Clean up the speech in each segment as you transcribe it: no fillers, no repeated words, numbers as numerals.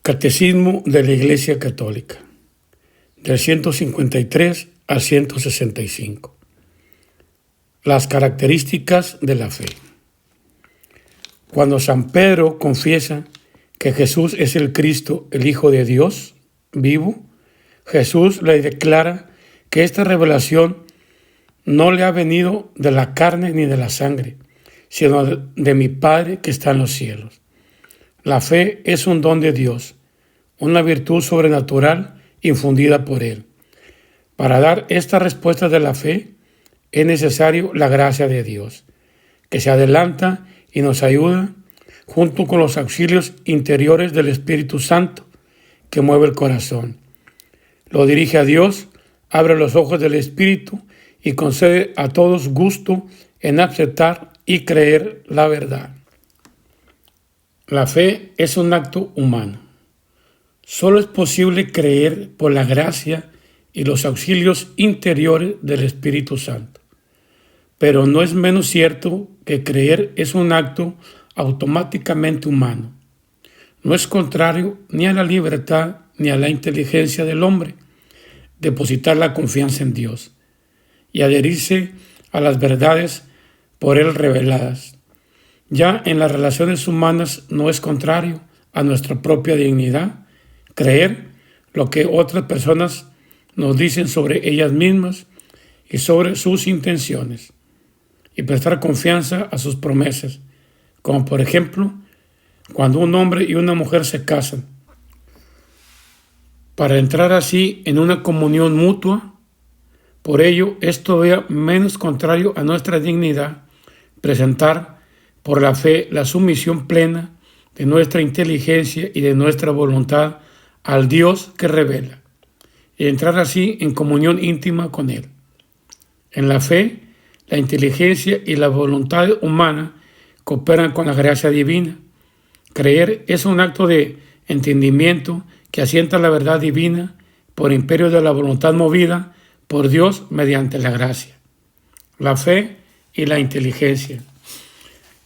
Catecismo de la Iglesia Católica, del 153 al 165. Las características de la fe. Cuando San Pedro confiesa que Jesús es el Cristo, el Hijo de Dios vivo, Jesús le declara que esta revelación no le ha venido de la carne ni de la sangre, sino de mi Padre que está en los cielos. La fe es un don de Dios, una virtud sobrenatural infundida por Él. Para dar esta respuesta de la fe es necesario la gracia de Dios, que se adelanta y nos ayuda junto con los auxilios interiores del Espíritu Santo que mueve el corazón. Lo dirige a Dios, abre los ojos del Espíritu y concede a todos gusto en aceptar y creer la verdad. La fe es un acto humano. Solo es posible creer por la gracia y los auxilios interiores del Espíritu Santo. Pero no es menos cierto que creer es un acto automáticamente humano. No es contrario ni a la libertad ni a la inteligencia del hombre depositar la confianza en Dios y adherirse a las verdades por Él reveladas. Ya en las relaciones humanas no es contrario a nuestra propia dignidad creer lo que otras personas nos dicen sobre ellas mismas y sobre sus intenciones, y prestar confianza a sus promesas, como por ejemplo cuando un hombre y una mujer se casan, para entrar así en una comunión mutua. Por ello es todavía menos contrario a nuestra dignidad presentar por la fe la sumisión plena de nuestra inteligencia y de nuestra voluntad al Dios que revela, y entrar así en comunión íntima con Él. En la fe, la inteligencia y la voluntad humana cooperan con la gracia divina. Creer es un acto de entendimiento que asienta la verdad divina por imperio de la voluntad movida por Dios mediante la gracia. La fe y la inteligencia.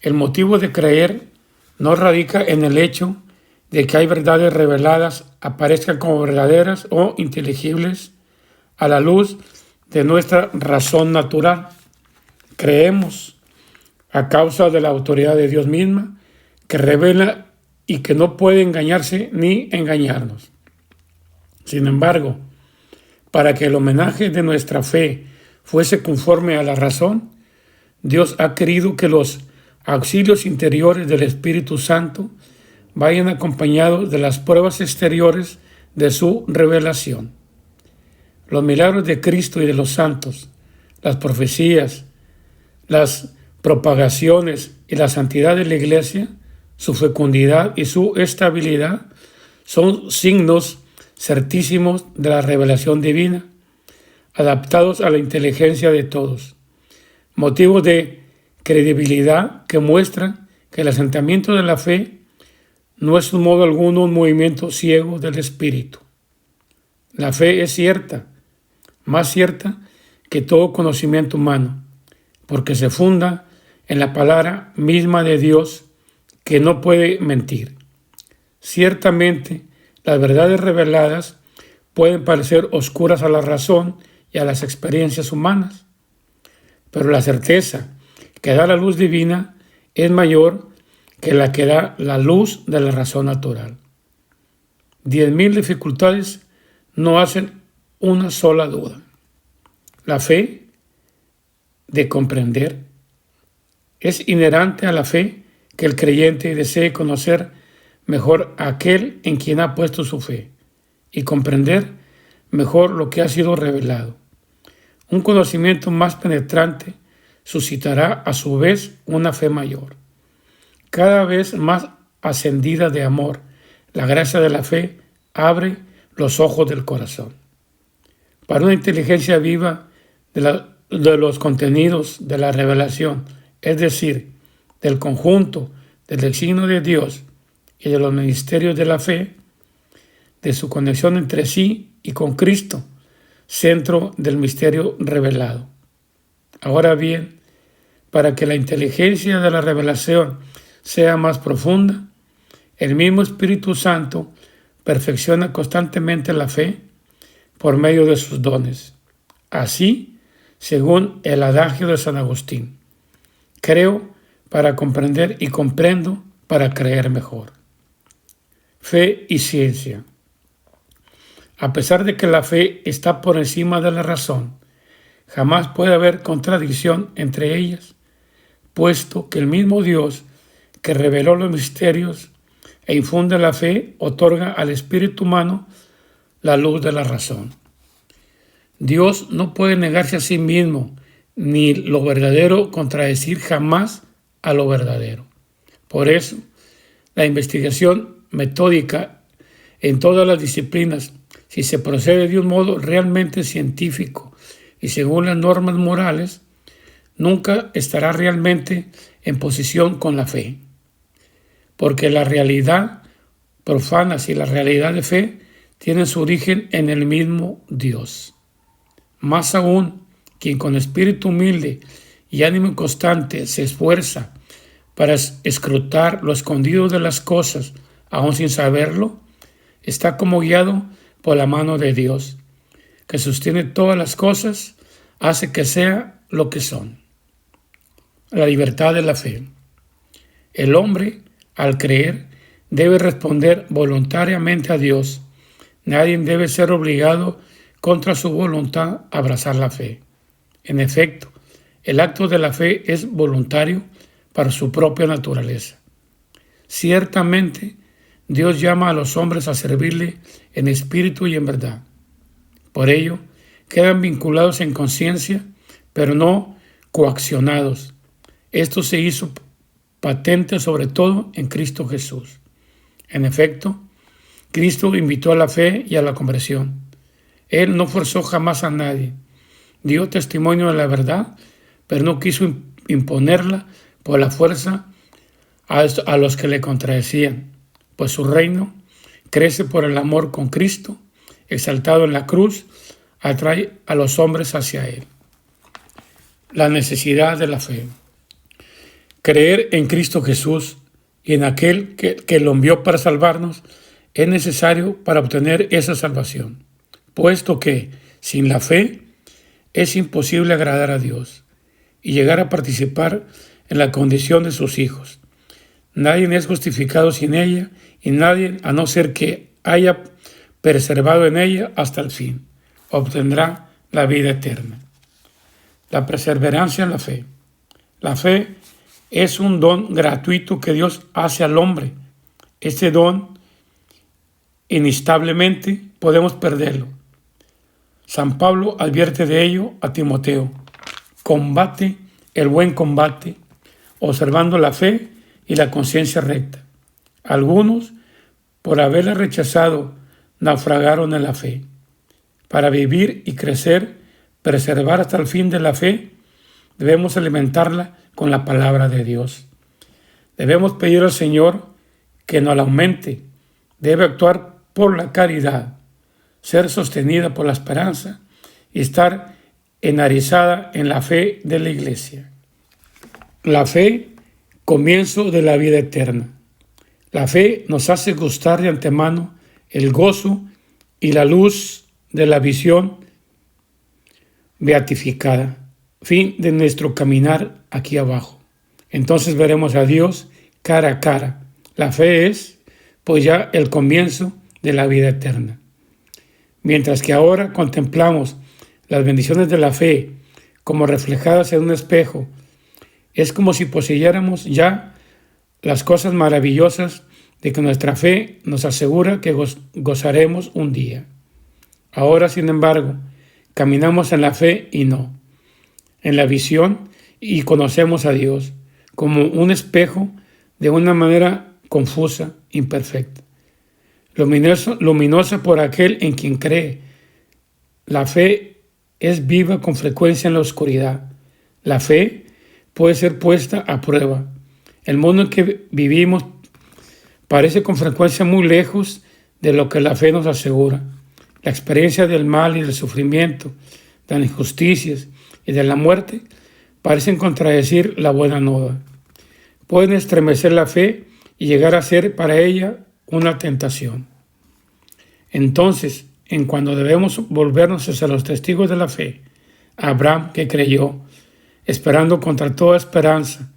El motivo de creer no radica en el hecho de que hay verdades reveladas aparezcan como verdaderas o inteligibles a la luz de nuestra razón natural. Creemos a causa de la autoridad de Dios misma, que revela y que no puede engañarse ni engañarnos. Sin embargo, para que el homenaje de nuestra fe fuese conforme a la razón, Dios ha querido que los auxilios interiores del Espíritu Santo vayan acompañados de las pruebas exteriores de su revelación. Los milagros de Cristo y de los santos, las profecías, las propagaciones y la santidad de la Iglesia, su fecundidad y su estabilidad son signos certísimos de la revelación divina, adaptados a la inteligencia de todos, motivos de credibilidad que muestran que el asentamiento de la fe no es en modo alguno un movimiento ciego del espíritu. La fe es cierta, más cierta que todo conocimiento humano, porque se funda en la palabra misma de Dios que no puede mentir. Ciertamente, las verdades reveladas pueden parecer oscuras a la razón y a las experiencias humanas, pero la certeza que da la luz divina es mayor que la que da la luz de la razón natural. 10,000 dificultades no hacen una sola duda. La fe de comprender es inherente a la fe que el creyente desee conocer mejor a aquel en quien ha puesto su fe y comprender mejor lo que ha sido revelado. Un conocimiento más penetrante suscitará a su vez una fe mayor. Cada vez más ascendida de amor, la gracia de la fe abre los ojos del corazón. Para una inteligencia viva de los contenidos de la revelación, es decir, del conjunto del designio de Dios y de los ministerios de la fe, de su conexión entre sí y con Cristo, centro del misterio revelado. Ahora bien, para que la inteligencia de la revelación sea más profunda, el mismo Espíritu Santo perfecciona constantemente la fe por medio de sus dones. Así, según el adagio de San Agustín, creo para comprender y comprendo para creer mejor. Fe y ciencia. A pesar de que la fe está por encima de la razón, jamás puede haber contradicción entre ellas, puesto que el mismo Dios que reveló los misterios e infunde la fe otorga al espíritu humano la luz de la razón. Dios no puede negarse a sí mismo, ni lo verdadero contradecir jamás a lo verdadero. Por eso, la investigación metódica en todas las disciplinas, si se procede de un modo realmente científico y según las normas morales, nunca estará realmente en posición con la fe. Porque la realidad profana y la realidad de fe tienen su origen en el mismo Dios. Más aún, quien con espíritu humilde y ánimo constante se esfuerza para escrutar lo escondido de las cosas, aún sin saberlo, está como guiado por la mano de Dios, que sostiene todas las cosas, hace que sea lo que son. La libertad de la fe. El hombre, al creer, debe responder voluntariamente a Dios. Nadie debe ser obligado contra su voluntad a abrazar la fe. En efecto, el acto de la fe es voluntario para su propia naturaleza. Ciertamente, Dios llama a los hombres a servirle en espíritu y en verdad. Por ello, quedan vinculados en conciencia, pero no coaccionados. Esto se hizo patente sobre todo en Cristo Jesús. En efecto, Cristo invitó a la fe y a la conversión. Él no forzó jamás a nadie. Dio testimonio de la verdad, pero no quiso imponerla por la fuerza a los que le contradecían, pues su reino crece por el amor con Cristo, exaltado en la cruz, atrae a los hombres hacia Él. La necesidad de la fe. Creer en Cristo Jesús y en aquel que lo envió para salvarnos es necesario para obtener esa salvación, puesto que sin la fe es imposible agradar a Dios y llegar a participar en la condición de sus hijos. Nadie es justificado sin ella y nadie, a no ser que haya perseverado en ella hasta el fin, obtendrá la vida eterna. La perseverancia en la fe. La fe es un don gratuito que Dios hace al hombre. Este don, inestablemente, podemos perderlo. San Pablo advierte de ello a Timoteo. Combate el buen combate, observando la fe y la conciencia recta. Algunos, por haberla rechazado, naufragaron en la fe. Para vivir y crecer, preservar hasta el fin de la fe, debemos alimentarla con la palabra de Dios. Debemos pedir al Señor que nos la aumente. Debe actuar por la caridad, ser sostenida por la esperanza y estar enraizada en la fe de la Iglesia. La fe, comienzo de la vida eterna. La fe nos hace gustar de antemano el gozo y la luz de la visión beatificada, fin de nuestro caminar aquí abajo. Entonces veremos a Dios cara a cara. La fe es, pues ya el comienzo de la vida eterna. Mientras que ahora contemplamos las bendiciones de la fe como reflejadas en un espejo, es como si poseyéramos ya las cosas maravillosas de que nuestra fe nos asegura que gozaremos un día. Ahora, sin embargo, caminamos en la fe y no en la visión y conocemos a Dios como un espejo de una manera confusa, imperfecta, luminosa por aquel en quien cree. La fe es viva con frecuencia en la oscuridad. La fe puede ser puesta a prueba. El mundo en que vivimos parece con frecuencia muy lejos de lo que la fe nos asegura. La experiencia del mal y del sufrimiento, de las injusticias y de la muerte parecen contradecir la buena nueva. Pueden estremecer la fe y llegar a ser para ella una tentación. Entonces, en cuando debemos volvernos hacia los testigos de la fe, Abraham que creyó, esperando contra toda esperanza,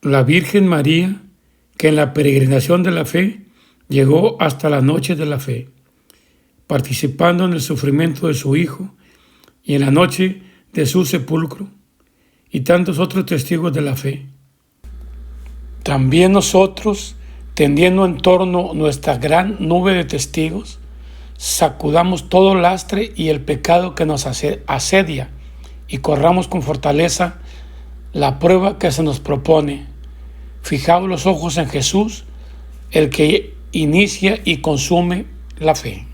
la Virgen María que en la peregrinación de la fe llegó hasta la noche de la fe, participando en el sufrimiento de su Hijo y en la noche de su sepulcro, y tantos otros testigos de la fe. También nosotros, tendiendo en torno nuestra gran nube de testigos, sacudamos todo lastre y el pecado que nos asedia y corramos con fortaleza la prueba que se nos propone. Fijaos los ojos en Jesús, el que inicia y consume la fe.